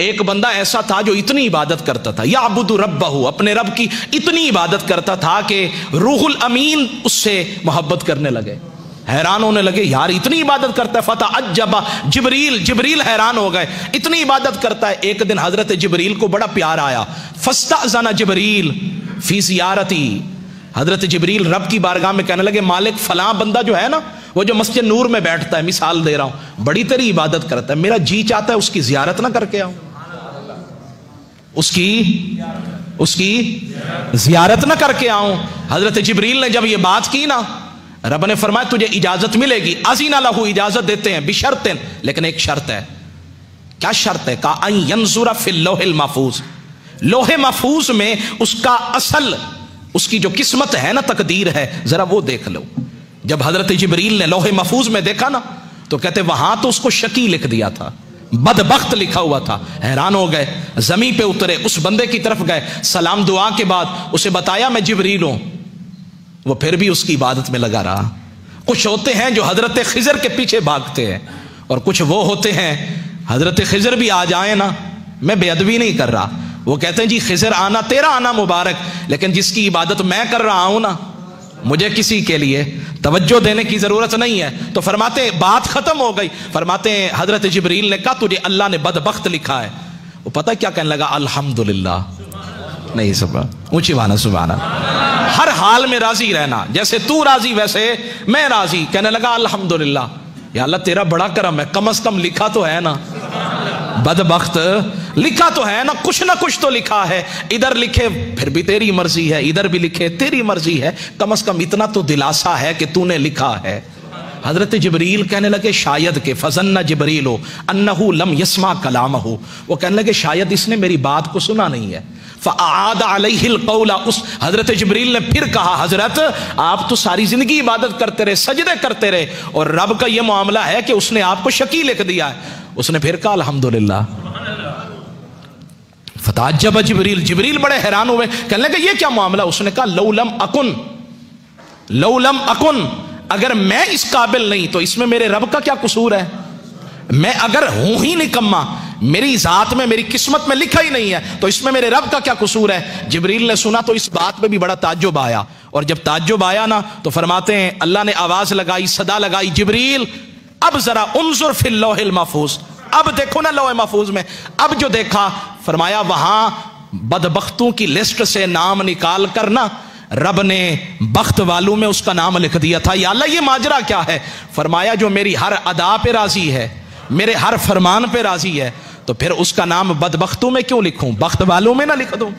ایک بندہ ایسا تھا جو اتنی عبادت کرتا تھا، یعبد ربہ، اپنے رب کی اتنی عبادت کرتا تھا کہ روح الامین اس سے محبت کرنے لگے، حیران ہونے لگے، یار اتنی عبادت کرتا ہے۔ فتعجب جبریل حیران ہو گئے، اتنی عبادت کرتا ہے۔ ایک دن حضرت جبریل کو بڑا پیار آیا، فاستأذن جبریل فی زیارتی، حضرت جبریل رب کی بارگاہ میں کہنے لگے مالک فلاں بندہ جو ہے نا، وہ جو مسجد نور میں بیٹھتا ہے، مثال دے رہا ہوں، بڑی تیری عبادت کرتا ہے، میرا جی چاہتا ہے اس کی زیارت نہ کر کے آؤں، اس کی زیارت نہ کر کے آؤں۔ حضرت جبریل نے جب یہ بات کی نا، رب نے فرمایا تجھے اجازت ملے گی، اذن لہ، اجازت دیتے ہیں، بشرط، لیکن ایک شرط ہے۔ کیا شرط ہے؟ کہا ان ینظر فی اللوح المحفوظ، لوح محفوظ میں اس کا اصل، اس کی جو قسمت ہے نا، تقدیر ہے، ذرا وہ دیکھ لو۔ جب حضرت جبریل نے لوح محفوظ میں دیکھا نا تو کہتے وہاں تو اس کو شقی لکھ دیا تھا، بدبخت لکھا ہوا تھا۔ حیران ہو گئے، زمین پہ اترے، اس بندے کی طرف گئے، سلام دعا کے بعد اسے بتایا میں جبریل ہوں۔ وہ پھر بھی اس کی عبادت میں لگا رہا۔ کچھ ہوتے ہیں جو حضرت خضر کے پیچھے بھاگتے ہیں، اور کچھ وہ ہوتے ہیں حضرت خضر بھی آ جائیں نا، میں بے ادبی نہیں کر رہا، وہ کہتے ہیں جی خضر آنا تیرا آنا مبارک، لیکن جس کی عبادت میں کر رہا ہوں نا، مجھے کسی کے لیے توجہ دینے کی ضرورت نہیں ہے۔ تو فرماتے بات ختم ہو گئی، فرماتے ہیں حضرت جبریل نے کہا تجھے اللہ نے بدبخت لکھا ہے۔ وہ پتہ کیا کہنے لگا؟ الحمدللہ، نہیں سبحان، اونچی بانا سبحان اللہ، ہر حال میں راضی رہنا، جیسے تو راضی ویسے میں راضی۔ کہنے لگا الحمدللہ، یا اللہ تیرا بڑا کرم ہے، کم از کم لکھا تو ہے نا، بدبخت لکھا تو ہے نا، کچھ نہ کچھ تو لکھا ہے، ادھر لکھے پھر بھی تیری مرضی ہے، ادھر بھی لکھے تیری مرضی ہے، کم از کم اتنا تو دلاسا ہے کہ تو نے لکھا ہے۔ حضرت جبریل کہنے لگے شاید کہ فظن جبریل انہ لم یسمع کلامہ، وہ کہنے لگے شاید اس نے میری بات کو سنا نہیں ہے۔ فاعاد علیہ القول، اس حضرت جبریل نے پھر کہا حضرت آپ تو ساری زندگی عبادت کرتے رہے، سجدے کرتے رہے، اور رب کا یہ معاملہ ہے کہ اس نے آپ کو شقی لکھ دیا ہے۔ اس نے پھر کہا الحمدللہ۔ فتعجب جبریل بڑے حیران ہوئے، کہنے لگے یہ کیا معاملہ؟ اس نے کہا لو لم اکن، اگر میں اس قابل نہیں تو اس میں میرے رب کا کیا قصور ہے؟ میں اگر ہوں ہی نکما، میری ذات میں میری قسمت میں لکھا ہی نہیں ہے، تو اس میں میرے رب کا کیا قصور ہے؟ جبریل نے سنا تو اس بات پہ بھی بڑا تعجب آیا، اور جب تعجب آیا نا تو فرماتے ہیں اللہ نے آواز لگائی، صدا لگائی، جبریل اب ذرا انظر فی اللوح المحفوظ، اب دیکھو نا لوح محفوظ میں۔ اب جو دیکھا، فرمایا وہاں بدبختوں کی لسٹ سے نام نکال کر نا رب نے بخت والوں میں اس کا نام لکھ دیا تھا۔ یا اللہ یہ ماجرا کیا ہے؟ فرمایا جو میری ہر ادا پہ راضی ہے، میرے ہر فرمان پہ راضی ہے، تو پھر اس کا نام بدبختوں میں کیوں لکھوں، بخت والوں میں نہ لکھ دوں؟